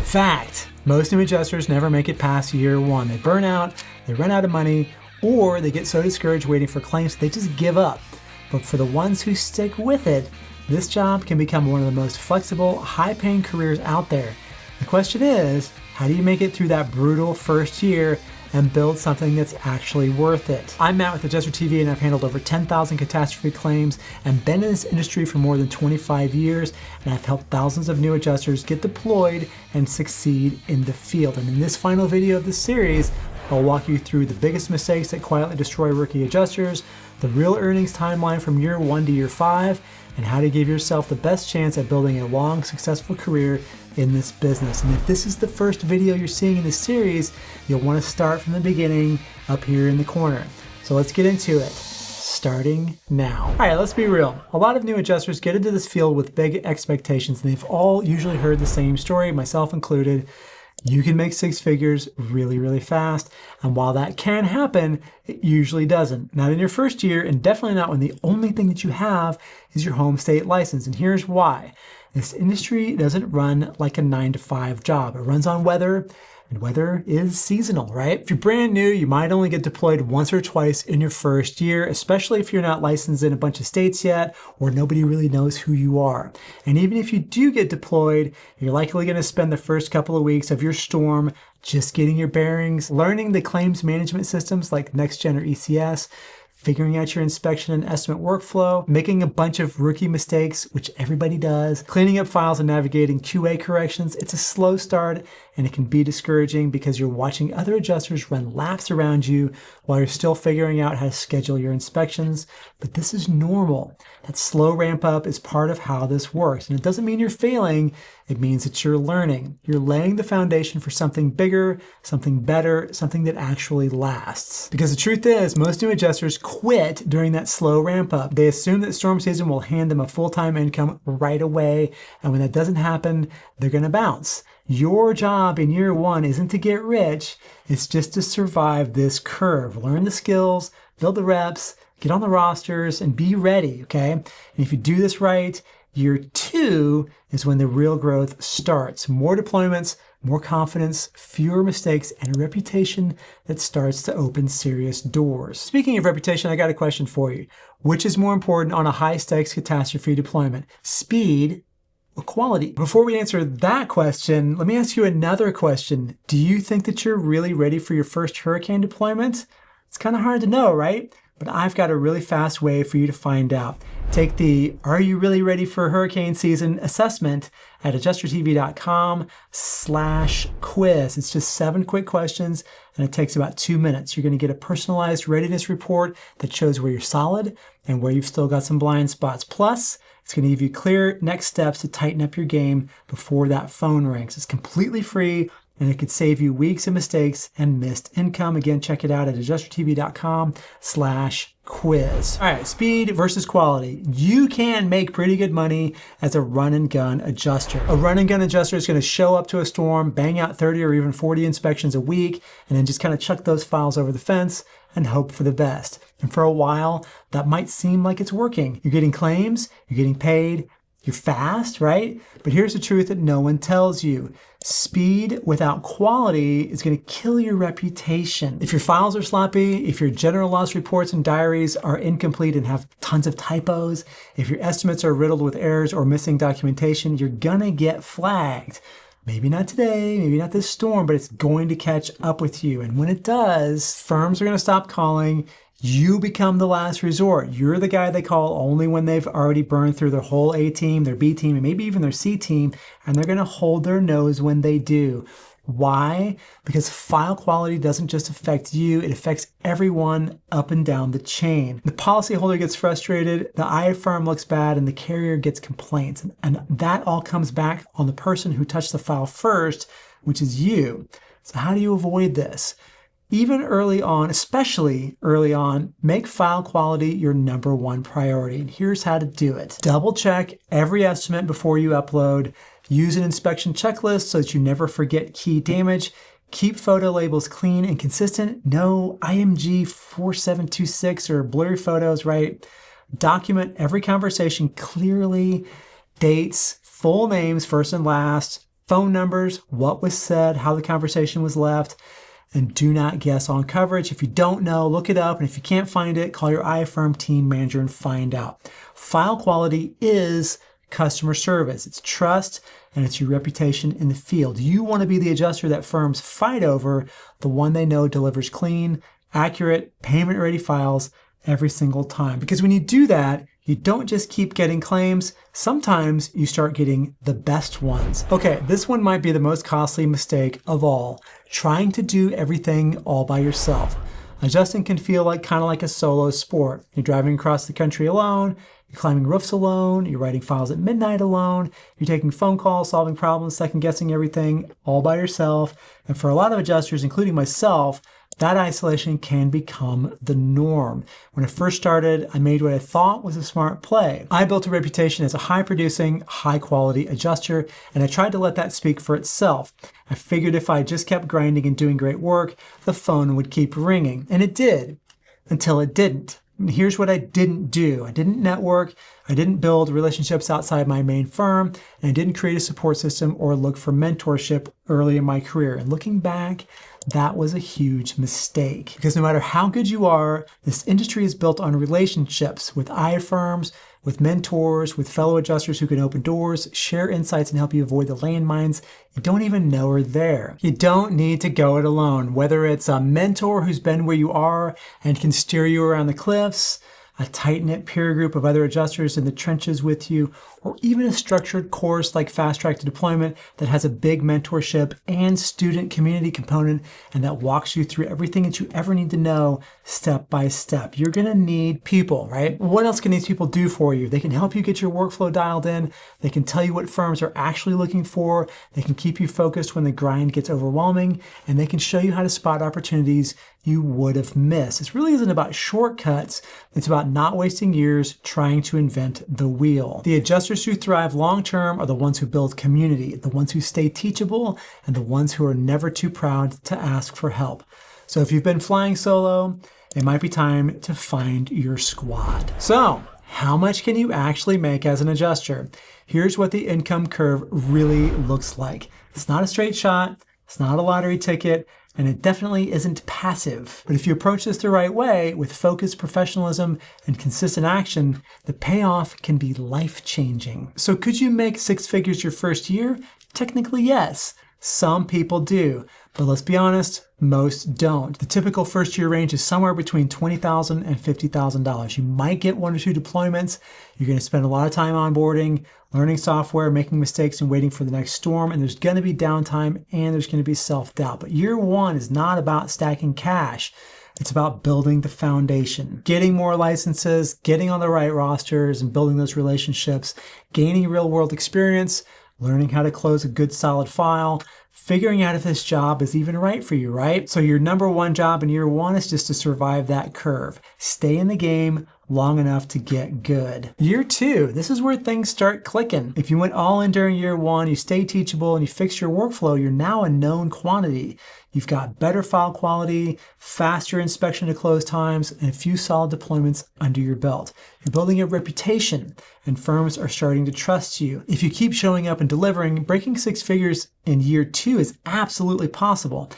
fact, most new adjusters never make it past year one. They burn out, they run out of money, or they get so discouraged waiting for claims they just give up. But for the ones who stick with it, this job can become one of the most flexible, high-paying careers out there. The question is, how do you make it through that brutal first year and build something that's actually worth it? I'm Matt with Adjuster TV, and I've handled over 10,000 catastrophe claims and been in this industry for more than 25 years, and I've helped thousands of new adjusters get deployed and succeed in the field. And in this final video of this series, I'll walk you through the biggest mistakes that quietly destroy rookie adjusters, the real earnings timeline from year 1 to year 5, and how to give yourself the best chance at building a long, successful career in this business. And if this is the first video you're seeing in this series, you'll want to start from the beginning up here in the corner. So let's get into it, starting now. All right, let's be real. A lot of new adjusters get into this field with big expectations, and they've all usually heard the same story, myself included. You can make six figures really, really fast. And while that can happen, it usually doesn't. Not in your first year, and definitely not when the only thing that you have is your home state license. And here's why. This industry doesn't run like a 9-to-5 job. It runs on weather, and weather is seasonal, right? If you're brand new, you might only get deployed once or twice in your first year, especially if you're not licensed in a bunch of states yet, or nobody really knows who you are. And even if you do get deployed, you're likely going to spend the first couple of weeks of your storm just getting your bearings, learning the claims management systems like NextGen or ECS, figuring out your inspection and estimate workflow, making a bunch of rookie mistakes, which everybody does, cleaning up files and navigating QA corrections. It's a slow start, and it can be discouraging because you're watching other adjusters run laps around you while you're still figuring out how to schedule your inspections. But this is normal. That slow ramp up is part of how this works. And it doesn't mean you're failing. It means that you're learning. You're laying the foundation for something bigger, something better, something that actually lasts. Because the truth is, most new adjusters quit during that slow ramp up. They assume that storm season will hand them a full-time income right away. And when that doesn't happen, they're going to bounce. Your job in year one isn't to get rich. It's just to survive this curve. Learn the skills, build the reps, get on the rosters, and be ready, okay? And if you do this right, year 2 is when the real growth starts. More deployments, more confidence, fewer mistakes, and a reputation that starts to open serious doors. Speaking of reputation, I got a question for you. Which is more important on a high-stakes catastrophe deployment? Speed or quality? Before we answer that question, let me ask you another question. Do you think that you're really ready for your first hurricane deployment? It's kind of hard to know, right? But I've got a really fast way for you to find out. Take the Are You Really Ready for Hurricane Season assessment at adjustertv.com/quiz. It's just 7 quick questions, and it takes about 2 minutes. You're going to get a personalized readiness report that shows where you're solid and where you've still got some blind spots. Plus, it's going to give you clear next steps to tighten up your game before that phone rings. It's completely free, and it could save you weeks of mistakes and missed income. Again, check it out at adjustertv.com/quiz. All right, speed versus quality. You can make pretty good money as a run and gun adjuster. A run and gun adjuster is going to show up to a storm, bang out 30 or even 40 inspections a week, and then just kind of chuck those files over the fence and hope for the best. And for a while, that might seem like it's working. You're getting claims, you're getting paid, you're fast, right? But here's the truth that no one tells you. Speed without quality is going to kill your reputation. If your files are sloppy, if your general loss reports and diaries are incomplete and have tons of typos, if your estimates are riddled with errors or missing documentation, you're going to get flagged. Maybe not today, maybe not this storm, but it's going to catch up with you. And when it does, firms are going to stop calling. You become the last resort. You're the guy they call only when they've already burned through their whole A team, their B team, and maybe even their C team, and they're going to hold their nose when they do. Why? Because file quality doesn't just affect you, it affects everyone up and down the chain. The policyholder gets frustrated, the IA firm looks bad, and the carrier gets complaints. And that all comes back on the person who touched the file first, which is you. So how do you avoid this? Even early on, especially early on, make file quality your #1 priority. And here's how to do it. Double check every estimate before you upload. Use an inspection checklist so that you never forget key damage. Keep photo labels clean and consistent. No IMG 4726 or blurry photos, right? Document every conversation clearly. Dates, full names, first and last. phone numbers, what was said, how the conversation was left, and do not guess on coverage. If you don't know, look it up. And if you can't find it, call your iFirm team manager and find out. File quality is customer service. It's trust and it's your reputation in the field. You want to be the adjuster that firms fight over, the one they know delivers clean, accurate, payment-ready files every single time. Because when you do that, you don't just keep getting claims. Sometimes you start getting the best ones. Okay, this one might be the most costly mistake of all. Trying to do everything all by yourself. Adjusting can feel kind of like a solo sport. You're driving across the country alone. You're climbing roofs alone. You're writing files at midnight alone. You're taking phone calls, solving problems, second guessing everything all by yourself. And for a lot of adjusters, including myself, that isolation can become the norm. When I first started, I made what I thought was a smart play. I built a reputation as a high-producing, high-quality adjuster, and I tried to let that speak for itself. I figured if I just kept grinding and doing great work, the phone would keep ringing. And it did, until it didn't. And here's what I didn't do. I didn't network, I didn't build relationships outside my main firm, and I didn't create a support system or look for mentorship early in my career. And looking back, that was a huge mistake. Because no matter how good you are, this industry is built on relationships with iFirms, with mentors, with fellow adjusters who can open doors, share insights, and help you avoid the landmines you don't even know are there. You don't need to go it alone. Whether it's a mentor who's been where you are and can steer you around the cliffs, a tight-knit peer group of other adjusters in the trenches with you, or even a structured course like Fast Track to Deployment that has a big mentorship and student community component and that walks you through everything that you ever need to know step by step. You're gonna need people, right? What else can these people do for you? They can help you get your workflow dialed in. They can tell you what firms are actually looking for. They can keep you focused when the grind gets overwhelming, and they can show you how to spot opportunities you would have missed. This really isn't about shortcuts. It's about not wasting years trying to invent the wheel. The adjusters who thrive long-term are the ones who build community, the ones who stay teachable, and the ones who are never too proud to ask for help. So if you've been flying solo, it might be time to find your squad. So, how much can you actually make as an adjuster? Here's what the income curve really looks like. It's not a straight shot. It's not a lottery ticket. And it definitely isn't passive. But if you approach this the right way, with focused professionalism and consistent action, the payoff can be life-changing. So could you make six figures your first year? Technically, yes. Some people do. But let's be honest, most don't. The typical first year range is somewhere between $20,000 and $50,000. You might get one or two deployments. You're going to spend a lot of time onboarding, learning software, making mistakes, and waiting for the next storm. And there's going to be downtime and there's going to be self-doubt. But year one is not about stacking cash. It's about building the foundation, getting more licenses, getting on the right rosters and building those relationships, gaining real-world experience, learning how to close a good solid file, figuring out if this job is even right for you, right? So your number one job in year one is just to survive that curve. Stay in the game long enough to get good. Year two, this is where things start clicking. If you went all in during year one, you stay teachable and you fix your workflow, you're now a known quantity. You've got better file quality, faster inspection to close times, and a few solid deployments under your belt. You're building a reputation, and firms are starting to trust you. If you keep showing up and delivering, breaking six figures in year two is absolutely possible.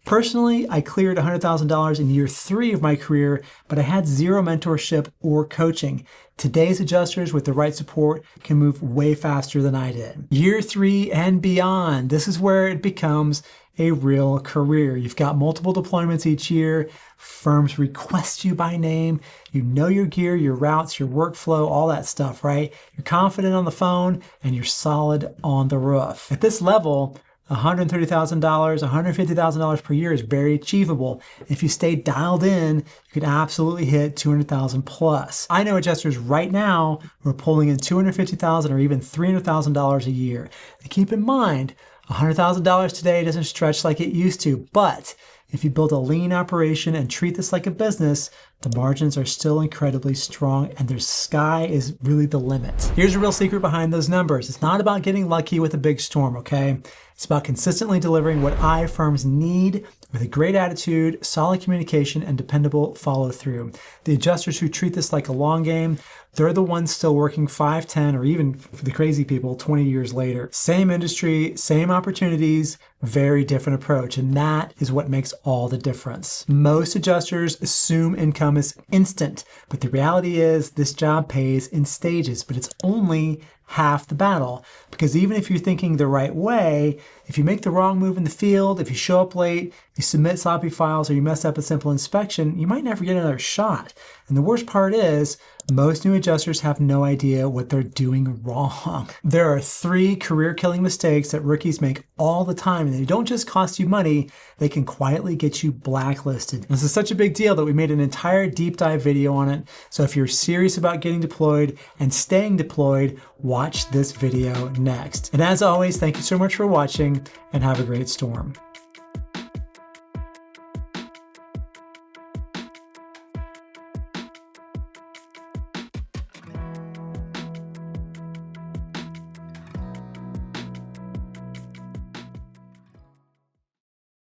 Personally, I cleared $100,000 in year three of my career, but I had zero mentorship or coaching. Today's adjusters with the right support can move way faster than I did. Year three and beyond, this is where it becomes a real career. You've got multiple deployments each year. Firms request you by name. You know your gear, your routes, your workflow, all that stuff, right? You're confident on the phone and you're solid on the roof. At this level, $130,000, $150,000 per year is very achievable. If you stay dialed in, you could absolutely hit $200,000 plus. I know adjusters right now who are pulling in $250,000 or even $300,000 a year. And keep in mind, $100,000 today doesn't stretch like it used to, but if you build a lean operation and treat this like a business, the margins are still incredibly strong and their sky is really the limit. Here's a real secret behind those numbers. It's not about getting lucky with a big storm, okay? It's about consistently delivering what firms need with a great attitude, solid communication, and dependable follow through. The adjusters who treat this like a long game, they're the ones still working 5, 10, or even for the crazy people, 20 years later. Same industry, same opportunities, very different approach. And that is what makes all the difference. Most adjusters assume income is instant, but the reality is this job pays in stages, but it's only half the battle. Because even if you're thinking the right way, if you make the wrong move in the field, if you show up late, you submit sloppy files, or you mess up a simple inspection, you might never get another shot. And the worst part is, most new adjusters have no idea what they're doing wrong. There are 3 career-killing mistakes that rookies make all the time, and they don't just cost you money, they can quietly get you blacklisted. This is such a big deal that we made an entire deep dive video on it. So if you're serious about getting deployed and staying deployed, watch this video next. And as always, thank you so much for watching and have a great storm.